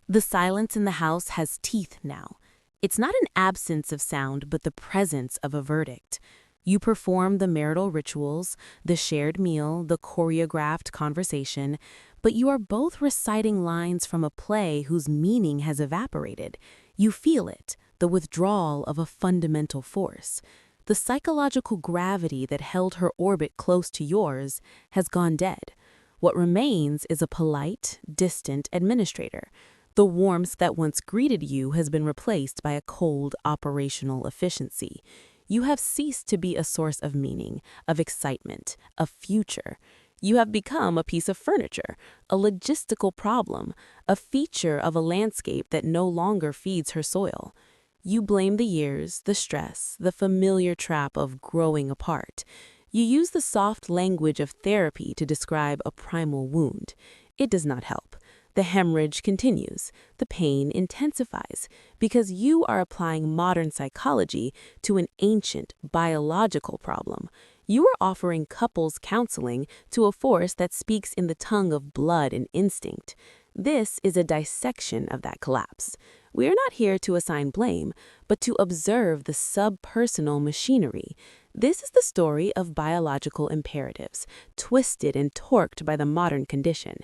The silence in the house has teeth now. It's not an absence of sound, but the presence of a verdict. You perform the marital rituals, the shared meal, the choreographed conversation, but you are both reciting lines from a play whose meaning has evaporated. You feel it, the withdrawal of a fundamental force. The psychological gravity that held her orbit close to yours has gone dead. What remains is a polite, distant administrator. The warmth that once greeted you has been replaced by a cold operational efficiency. You have ceased to be a source of meaning, of excitement, of future. You have become a piece of furniture, a logistical problem, a feature of a landscape that no longer feeds her soil. You blame the years, the stress, the familiar trap of growing apart. You use the soft language of therapy to describe a primal wound. It does not help. The hemorrhage continues, the pain intensifies, because you are applying modern psychology to an ancient biological problem. You are offering couples counseling to a force that speaks in the tongue of blood and instinct. This is a dissection of that collapse. We are not here to assign blame, but to observe the subpersonal machinery. This is the story of biological imperatives, twisted and torqued by the modern condition.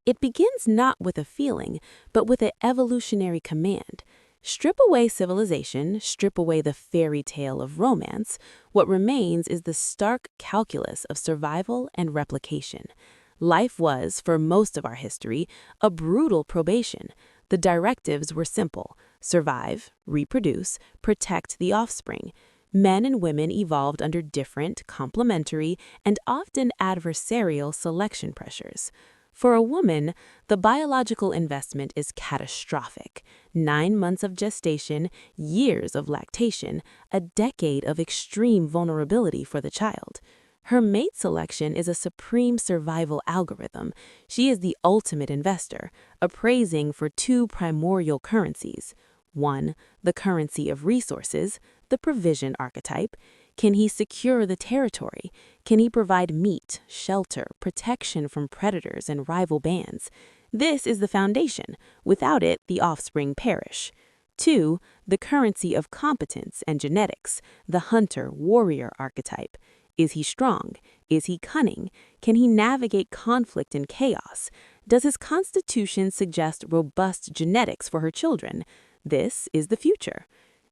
It begins not with a feeling, but with an evolutionary command. Strip away civilization, strip away the fairy tale of romance. What remains is the stark calculus of survival and replication. Life was, for most of our history, a brutal probation. The directives were simple: survive, reproduce, protect the offspring. Men and women evolved under different, complementary, and often adversarial selection pressures. For a woman, the biological investment is catastrophic. 9 months of gestation, years of lactation, a decade of extreme vulnerability for the child. Her mate selection is a supreme survival algorithm. She is the ultimate investor, appraising for 2 primordial currencies. 1, the currency of resources, the provision archetype. Can he secure the territory? Can he provide meat, shelter, protection from predators and rival bands? This is the foundation. Without it, the offspring perish. 2, the currency of competence and genetics, the hunter-warrior archetype. Is he strong? Is he cunning? Can he navigate conflict and chaos? Does his constitution suggest robust genetics for her children? This is the future.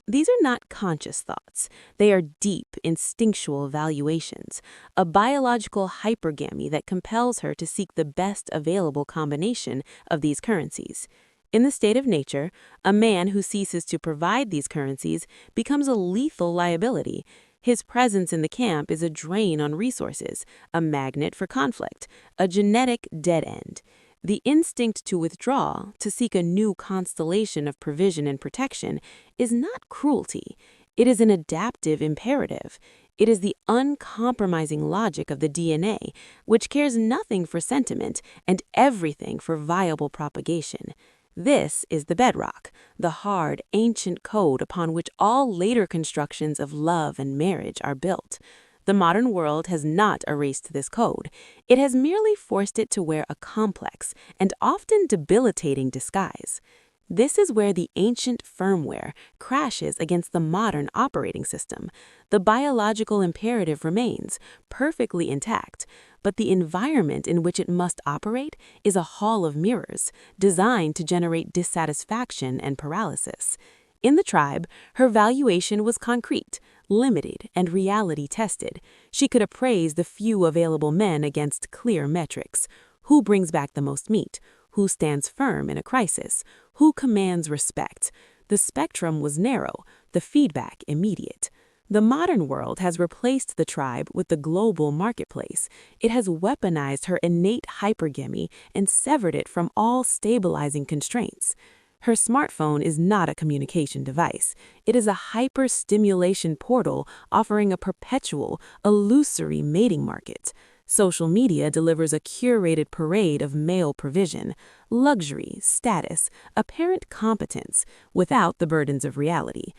These are not conscious thoughts. They are deep, instinctual evaluations, a biological hypergamy that compels her to seek the best available combination of these currencies. In the state of nature, a man who ceases to provide these currencies becomes a lethal liability. His presence in the camp is a drain on resources, a magnet for conflict, a genetic dead end. The instinct to withdraw, to seek a new constellation of provision and protection, is not cruelty. It is an adaptive imperative. It is the uncompromising logic of the DNA, which cares nothing for sentiment and everything for viable propagation. This is the bedrock, the hard, ancient code upon which all later constructions of love and marriage are built. The modern world has not erased this code. It has merely forced it to wear a complex and often debilitating disguise. This is where the ancient firmware crashes against the modern operating system. The biological imperative remains, perfectly intact, but the environment in which it must operate is a hall of mirrors, designed to generate dissatisfaction and paralysis. In the tribe, her valuation was concrete, limited, and reality-tested. She could appraise the few available men against clear metrics. Who brings back the most meat? Who stands firm in a crisis? Who commands respect? The spectrum was narrow, the feedback immediate. The modern world has replaced the tribe with the global marketplace. It has weaponized her innate hypergamy and severed it from all stabilizing constraints. Her smartphone is not a communication device. It is a hyper-stimulation portal offering a perpetual, illusory mating market. Social media delivers a curated parade of male provision, luxury, status, apparent competence, without the burdens of reality.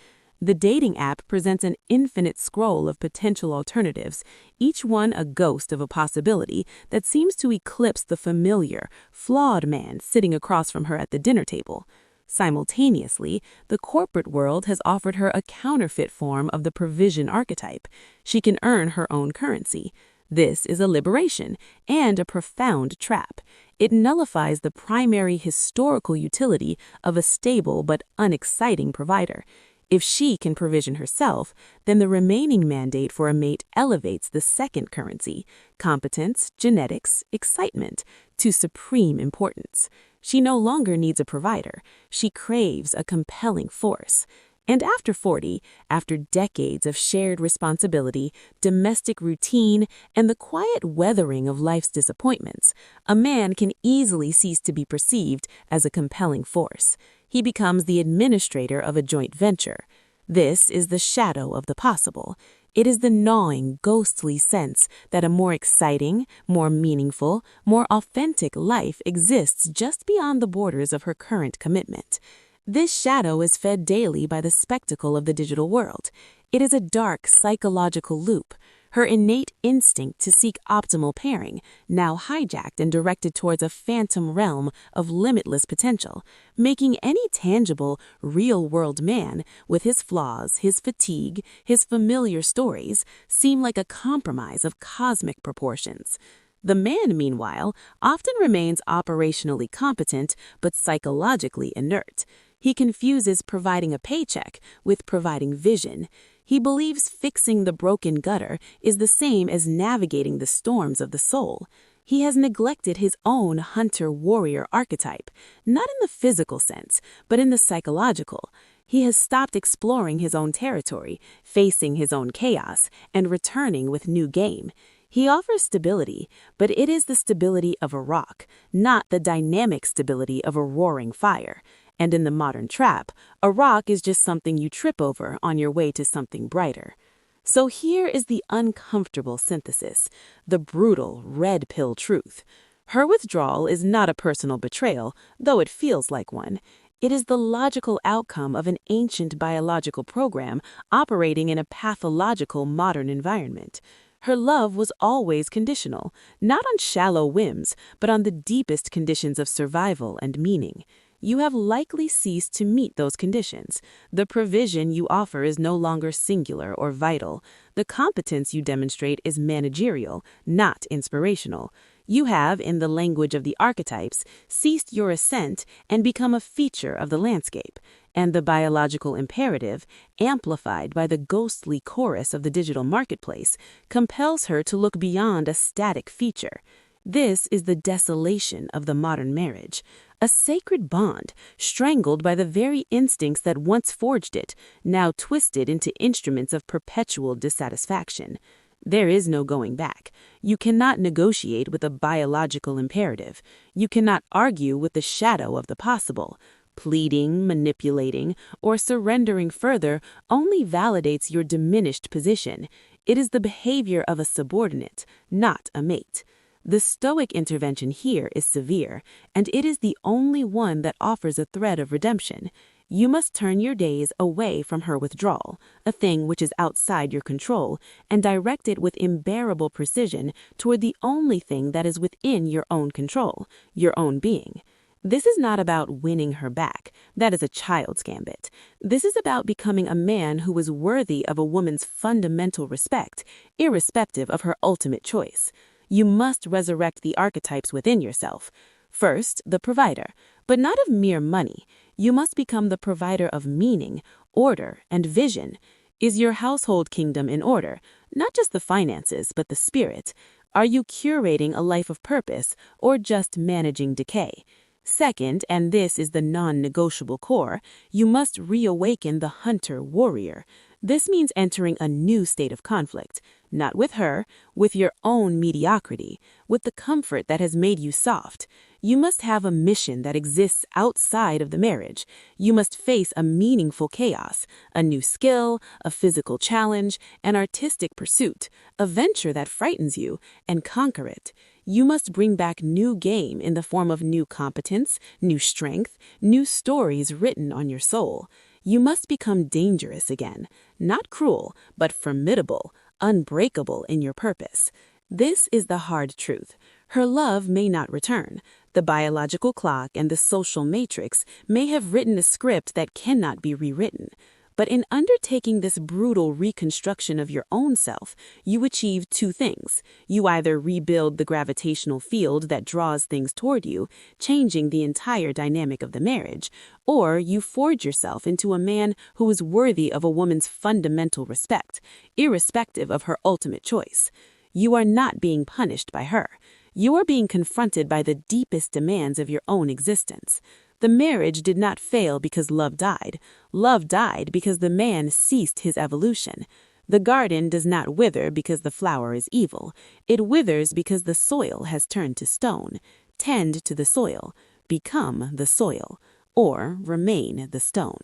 The dating app presents an infinite scroll of potential alternatives, each one a ghost of a possibility that seems to eclipse the familiar, flawed man sitting across from her at the dinner table. Simultaneously, the corporate world has offered her a counterfeit form of the provision archetype. She can earn her own currency. This is a liberation and a profound trap. It nullifies the primary historical utility of a stable but unexciting provider. If she can provision herself, then the remaining mandate for a mate elevates the second currency, competence, genetics, excitement, to supreme importance. She no longer needs a provider. She craves a compelling force. And after 40, after decades of shared responsibility, domestic routine, and the quiet weathering of life's disappointments, a man can easily cease to be perceived as a compelling force. He becomes the administrator of a joint venture. This is the shadow of the possible. It is the gnawing, ghostly sense that a more exciting, more meaningful, more authentic life exists just beyond the borders of her current commitment. This shadow is fed daily by the spectacle of the digital world. It is a dark psychological loop. Her innate instinct to seek optimal pairing, now hijacked and directed towards a phantom realm of limitless potential, making any tangible, real-world man, with his flaws, his fatigue, his familiar stories, seem like a compromise of cosmic proportions. The man, meanwhile, often remains operationally competent but psychologically inert. He confuses providing a paycheck with providing vision. He believes fixing the broken gutter is the same as navigating the storms of the soul. He has neglected his own hunter-warrior archetype, not in the physical sense, but in the psychological. He has stopped exploring his own territory, facing his own chaos, and returning with new game. He offers stability, but it is the stability of a rock, not the dynamic stability of a roaring fire. And in the modern trap, a rock is just something you trip over on your way to something brighter. So here is the uncomfortable synthesis, the brutal, red pill truth. Her withdrawal is not a personal betrayal, though it feels like one. It is the logical outcome of an ancient biological program operating in a pathological modern environment. Her love was always conditional, not on shallow whims, but on the deepest conditions of survival and meaning. You have likely ceased to meet those conditions. The provision you offer is no longer singular or vital. The competence you demonstrate is managerial, not inspirational. You have, in the language of the archetypes, ceased your ascent and become a feature of the landscape. And the biological imperative, amplified by the ghostly chorus of the digital marketplace, compels her to look beyond a static feature. This is the desolation of the modern marriage, a sacred bond strangled by the very instincts that once forged it, now twisted into instruments of perpetual dissatisfaction. There is no going back. You cannot negotiate with a biological imperative. You cannot argue with the shadow of the possible. Pleading, manipulating, or surrendering further only validates your diminished position. It is the behavior of a subordinate, not a mate. The Stoic intervention here is severe, and it is the only one that offers a thread of redemption. You must turn your gaze away from her withdrawal, a thing which is outside your control, and direct it with unbearable precision toward the only thing that is within your own control, your own being. This is not about winning her back. That is a child's gambit. This is about becoming a man who is worthy of a woman's fundamental respect, irrespective of her ultimate choice. You must resurrect the archetypes within yourself. First, the provider, but not of mere money. You must become the provider of meaning, order, and vision. Is your household kingdom in order? Not just the finances, but the spirit. Are you curating a life of purpose, or just managing decay? Second, and this is the non-negotiable core, you must reawaken the hunter-warrior. This means entering a new state of conflict, not with her, with your own mediocrity, with the comfort that has made you soft. You must have a mission that exists outside of the marriage. You must face a meaningful chaos, a new skill, a physical challenge, an artistic pursuit, a venture that frightens you, and conquer it. You must bring back new game in the form of new competence, new strength, new stories written on your soul. You must become dangerous again, not cruel, but formidable, unbreakable in your purpose. This is the hard truth. Her love may not return. The biological clock and the social matrix may have written a script that cannot be rewritten. But in undertaking this brutal reconstruction of your own self, you achieve two things. You either rebuild the gravitational field that draws things toward you, changing the entire dynamic of the marriage, or you forge yourself into a man who is worthy of a woman's fundamental respect, irrespective of her ultimate choice. You are not being punished by her. You are being confronted by the deepest demands of your own existence. The marriage did not fail because love died. Love died because the man ceased his evolution. The garden does not wither because the flower is evil. It withers because the soil has turned to stone. Tend to the soil. Become the soil. Or remain the stone.